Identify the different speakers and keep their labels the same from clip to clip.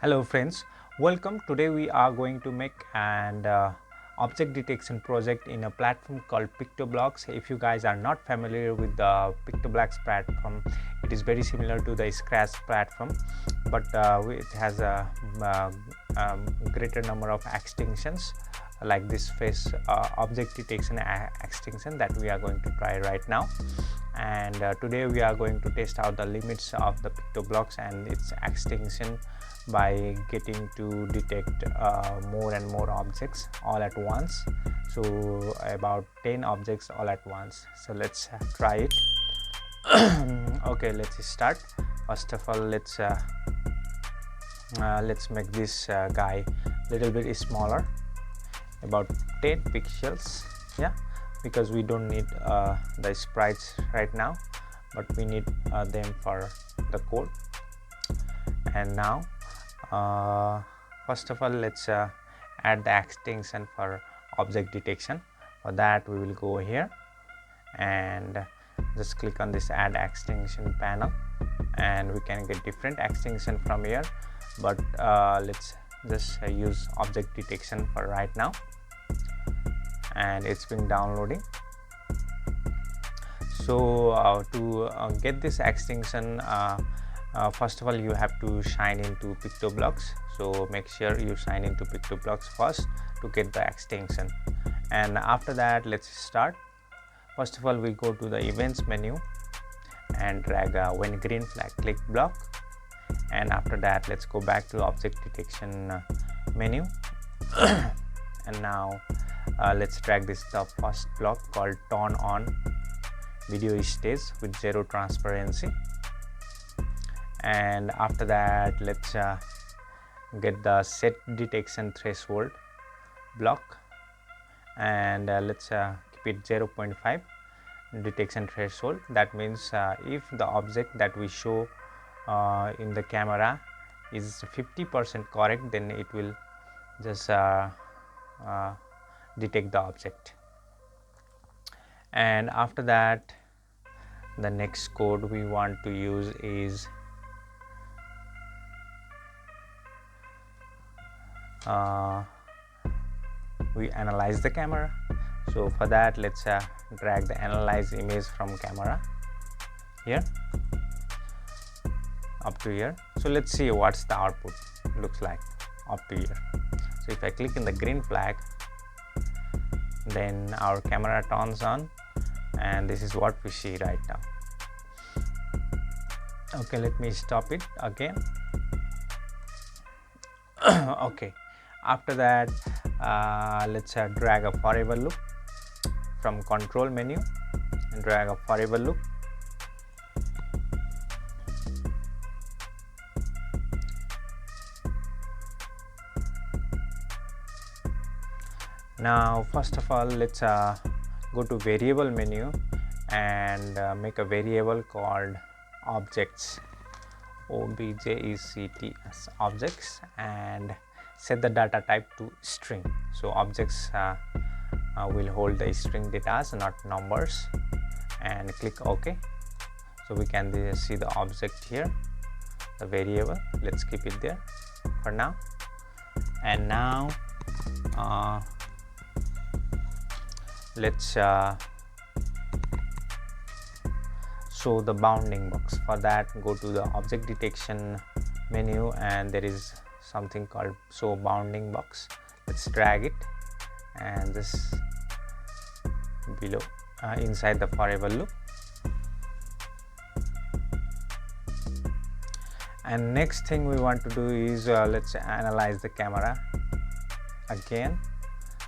Speaker 1: Hello friends, welcome. Today we are going to make an object detection project in a platform called PictoBlox. If you guys are not familiar with the PictoBlox platform, it is very similar to the Scratch platform, but it has a greater number of extensions like this face object detection extension that we are going to try right now. And today we are going to test out the limits of the PictoBlox and its extension by getting to detect more and more objects all at once. So about 10 objects all at once. So let's try it. Okay, let's start. First of all, let's make this guy a little bit smaller, about 10 pixels. Yeah, because we don't need the sprites right now, but we need them for the code. And now first of all, let's add the extension for object detection. For that, we will go here and just click on this add extension panel, and we can get different extension from here, but let's just use object detection for right now. And it's been downloading. So to get this extension, first of all, you have to sign into PictoBlox. So make sure you sign into PictoBlox first to get the extension. And after that, let's start. First of all, we go to the events menu and drag when green flag, click block. And after that, let's go back to object detection menu. And now let's drag this the first block called turn on video stage with zero transparency. And after that, let's get the set detection threshold block, and let's keep it 0.5 detection threshold. That means if the object that we show in the camera is 50% correct, then it will just detect the object. And after that, the next code we want to use is we analyze the camera. So for that, let's drag the analyze image from camera here up to here. So let's see what's the output looks like up to here. So if I click in the green flag, then our camera turns on, and this is what we see right now. Okay, let me stop it again. Okay, after that, let's drag a forever loop from control menu and drag a forever loop. Now first of all, let's go to variable menu and make a variable called objects, objects, objects, and set the data type to string. So objects will hold the string data, not numbers, and click OK. So we can see the object here, the variable. Let's keep it there for now. And now let's show the bounding box. For that, go to the object detection menu, and there is something called show bounding box. Let's drag it and this below inside the forever loop. And next thing we want to do is let's analyze the camera again.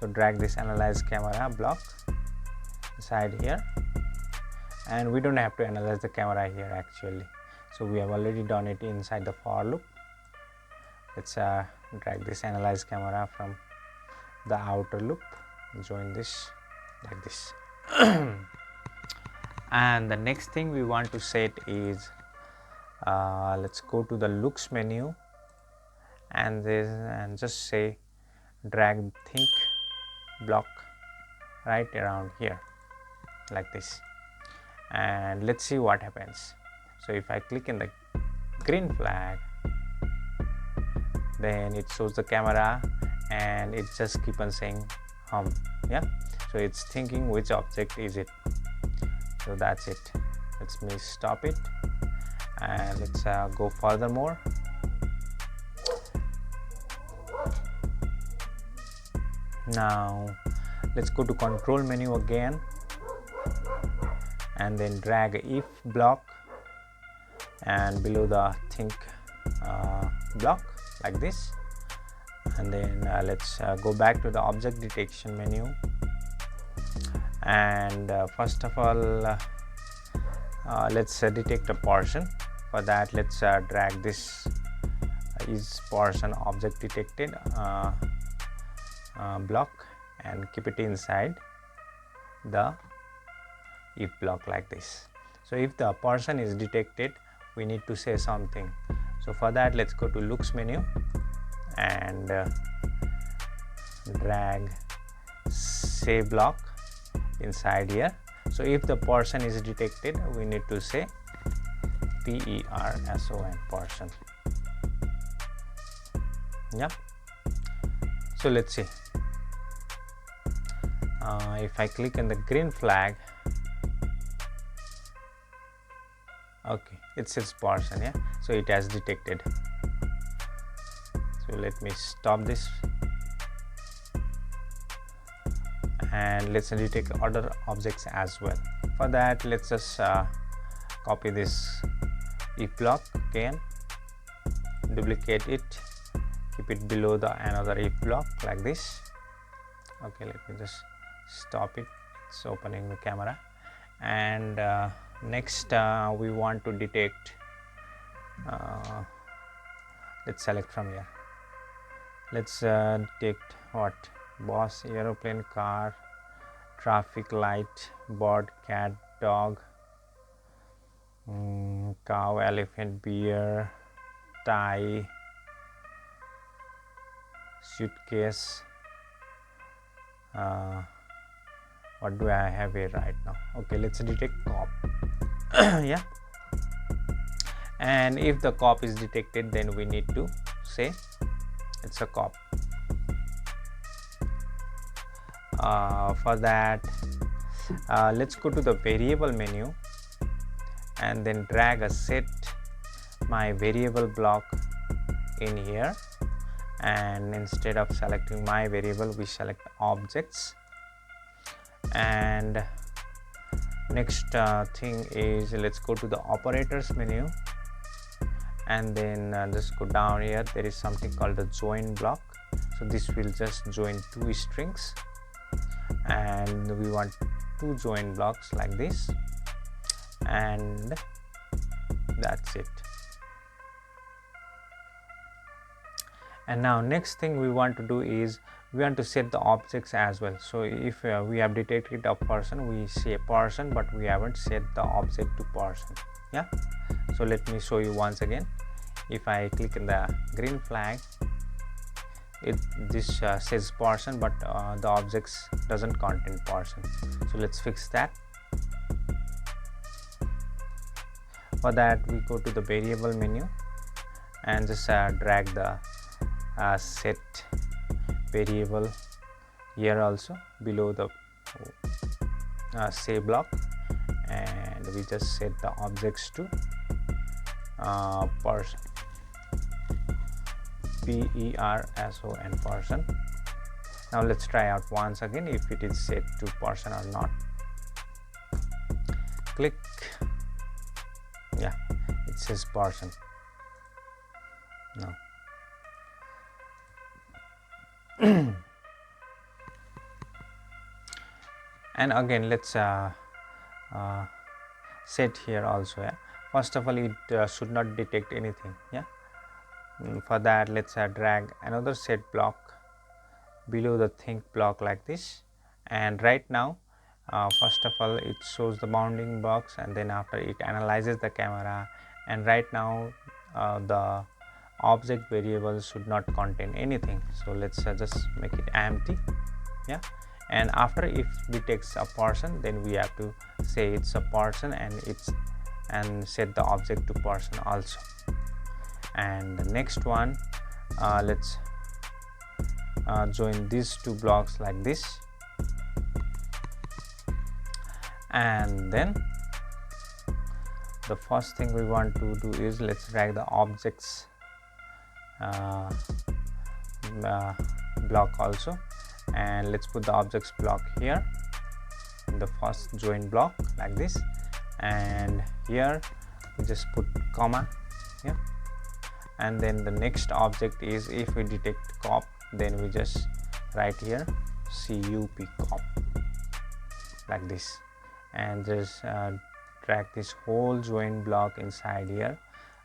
Speaker 1: So drag this analyze camera block inside here, and we don't have to analyze the camera here actually. So we have already done it inside the for loop. Let's drag this analyze camera from the outer loop, join this like this. And the next thing we want to set is let's go to the looks menu and just say drag think block right around here like this, and let's see what happens. So if I click in the green flag, then it shows the camera and it just keep on saying yeah, so it's thinking which object is it. So that's it. Let me stop it and let's go furthermore. Now let's go to control menu again and then drag if block and below the think block like this, and then let's go back to the object detection menu, and first of all let's detect a portion. For that, let's drag this is portion object detected block and keep it inside the if block like this. So if the portion is detected, we need to say something. So for that, let's go to looks menu and drag say block inside here. So if the portion is detected, we need to say person portion. Yeah. So let's see. If I click on the green flag, okay, it says portion. Yeah, so it has detected. So let me stop this and let's detect other objects as well. For that, let's just copy this if block again, duplicate it, keep it below the another if block like this. Okay, let me just stop it. It's opening the camera. And next we want to detect, let's select from here. Let's detect what? Boss, aeroplane, car, traffic light, bird, cat, dog, cow, elephant, bear, tie, suitcase. What do I have here right now? Okay, let's detect cop. Yeah, and if the cop is detected, then we need to say it's a cop. For that, let's go to the variable menu and then drag a set my variable block in here, and instead of selecting my variable, we select objects. And next thing is, let's go to the operators menu and then just go down here. There is something called the join block. So this will just join two strings, and we want two join blocks like this, and that's it. And now next thing we want to do is we want to set the objects as well. So if we have detected a person, we say person, but we haven't set the object to person. Yeah, so let me show you once again. If I click on the green flag, this says person, but the objects doesn't contain person. So let's fix that. For that, we go to the variable menu and just drag the set variable here also below the say block, and we just set the objects to person, person person. Now let's try out once again if it is set to person or not. Click. Yeah, it says person. Now and again let's set here also. Yeah, first of all, it should not detect anything. Yeah, for that, let's drag another set block below the think block like this, and right now first of all it shows the bounding box, and then after it analyzes the camera, and right now the object variable should not contain anything. So let's just make it empty. Yeah, and after if detects a person, then we have to say it's a person, and set the object to person also. And the next one, let's join these two blocks like this, and then the first thing we want to do is let's drag the objects block also, and let's put the objects block here in the first join block like this, and here we just put comma here, and then the next object is if we detect cop, then we just write here cup cop like this, and just drag this whole join block inside here.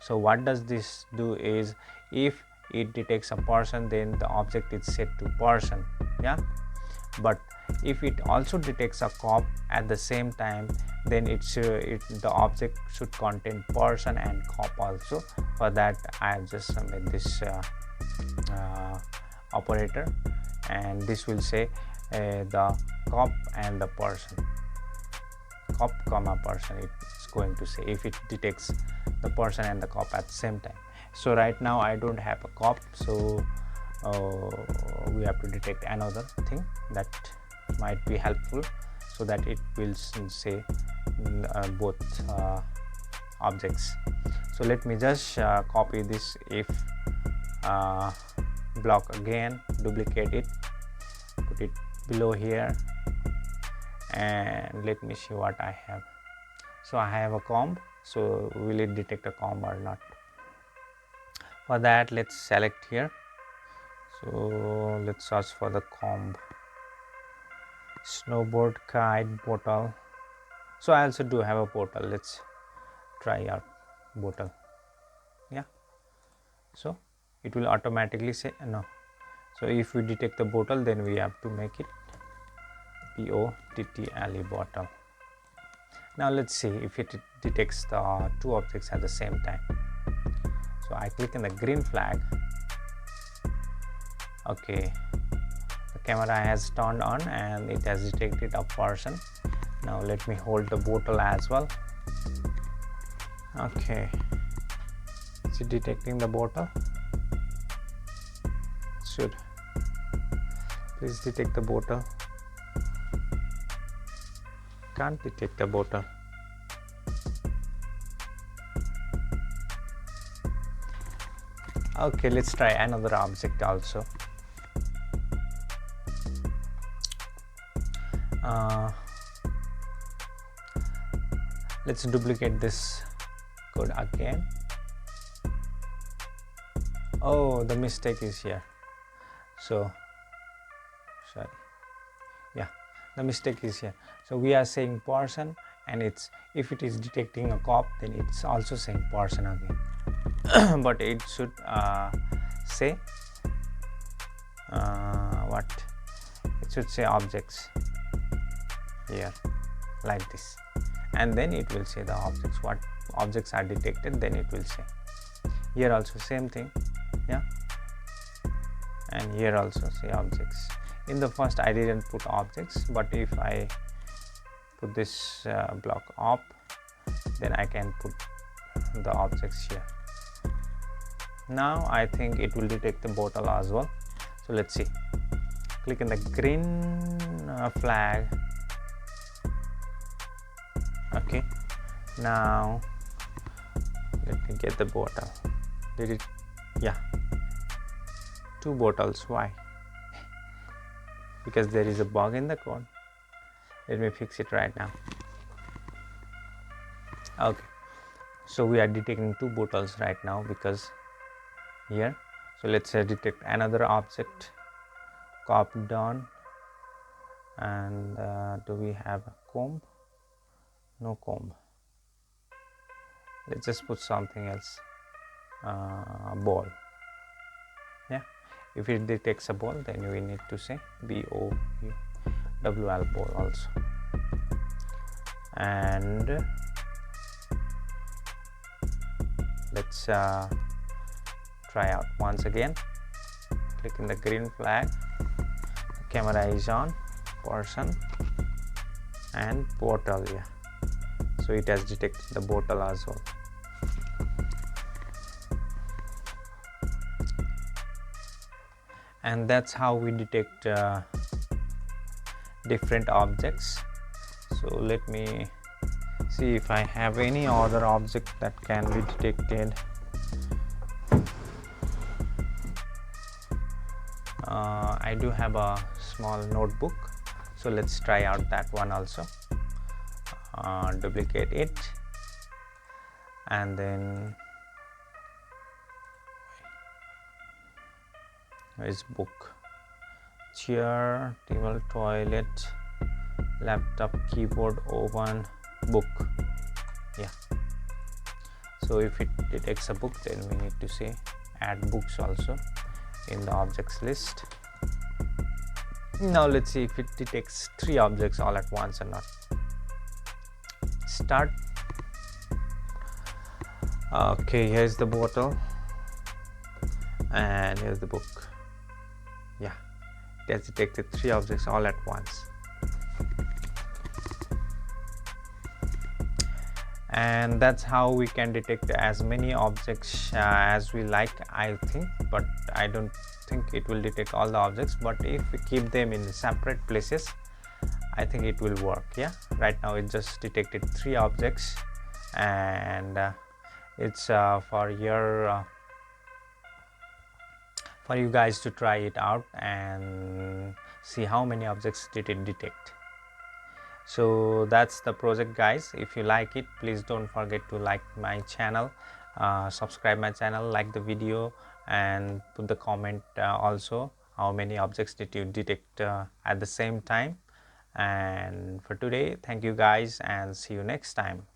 Speaker 1: So what does this do is if it detects a person, then the object is set to person, yeah, but if it also detects a cop at the same time, then the object should contain person and cop also. For that I have just made this operator, and this will say the cop and the person, cop comma person, it's going to say if it detects the person and the cop at the same time. So right now I don't have a cop, so we have to detect another thing that might be helpful, so that it will say both objects. So let me just copy this if block again, duplicate it, put it below here, and let me see what I have. So I have a comb, so will it detect a comb or not? For that let's select here, so let's search for the comb, snowboard, kite, bottle. So I also do have a bottle, let's try out bottle, yeah. So it will automatically say no. So if we detect the bottle, then we have to make it bottle, bottle. Now let's see if it detects the two objects at the same time. So I click on the green flag. Okay, the camera has turned on and it has detected a person. Now let me hold the bottle as well. Okay, is it detecting the bottle? Should please detect the bottle. Can't detect the bottle. Okay, let's try another object also. Let's duplicate this code again. Oh, the mistake is here. So sorry, yeah, the mistake is here. So we are saying person, and it's if it is detecting a cop, then it's also saying person again. But it should say what? It should say objects here like this, and then it will say the objects, what objects are detected, then it will say. Here also same thing, yeah, and here also say objects. In the first I didn't put objects, but if I put this block up, then I can put the objects here. Now I think it will detect the bottle as well. So let's see, click on the green flag. Okay, now let me get the bottle. Did it? Yeah, two bottles. Why? Because there is a bug in the code. Let me fix it right now. Okay, so we are detecting two bottles right now because here. So let's detect another object, cop done, and do we have a comb? No comb. Let's just put something else, ball. Yeah, if it detects a ball, then we need to say ball ball also. And let's try out once again. Click in the green flag, the camera is on, person and bottle. Yeah, so it has detected the bottle as well. and that's how we detect different objects. So let me see if I have any other object that can be detected. I do have a small notebook, so let's try out that one also. Duplicate it, and then is book, chair, table, toilet, laptop, keyboard, oven, book. Yeah, so if it detects a book, then we need to say add books also in the objects list. Now let's see if it detects 3 objects all at once or not. Start. Okay, here's the bottle and here's the book. Yeah, it has detected 3 objects all at once. And that's how we can detect as many objects as we like, I think, but I don't think it will detect all the objects. But if we keep them in separate places, I think it will work. Yeah, right now it just detected 3 objects, and it's for you guys to try it out and see how many objects did it detect. So that's the project, guys. If you like it, please don't forget to like my channel, subscribe my channel, like the video, and put the comment also how many objects did you detect at the same time. And for today, thank you guys, and see you next time.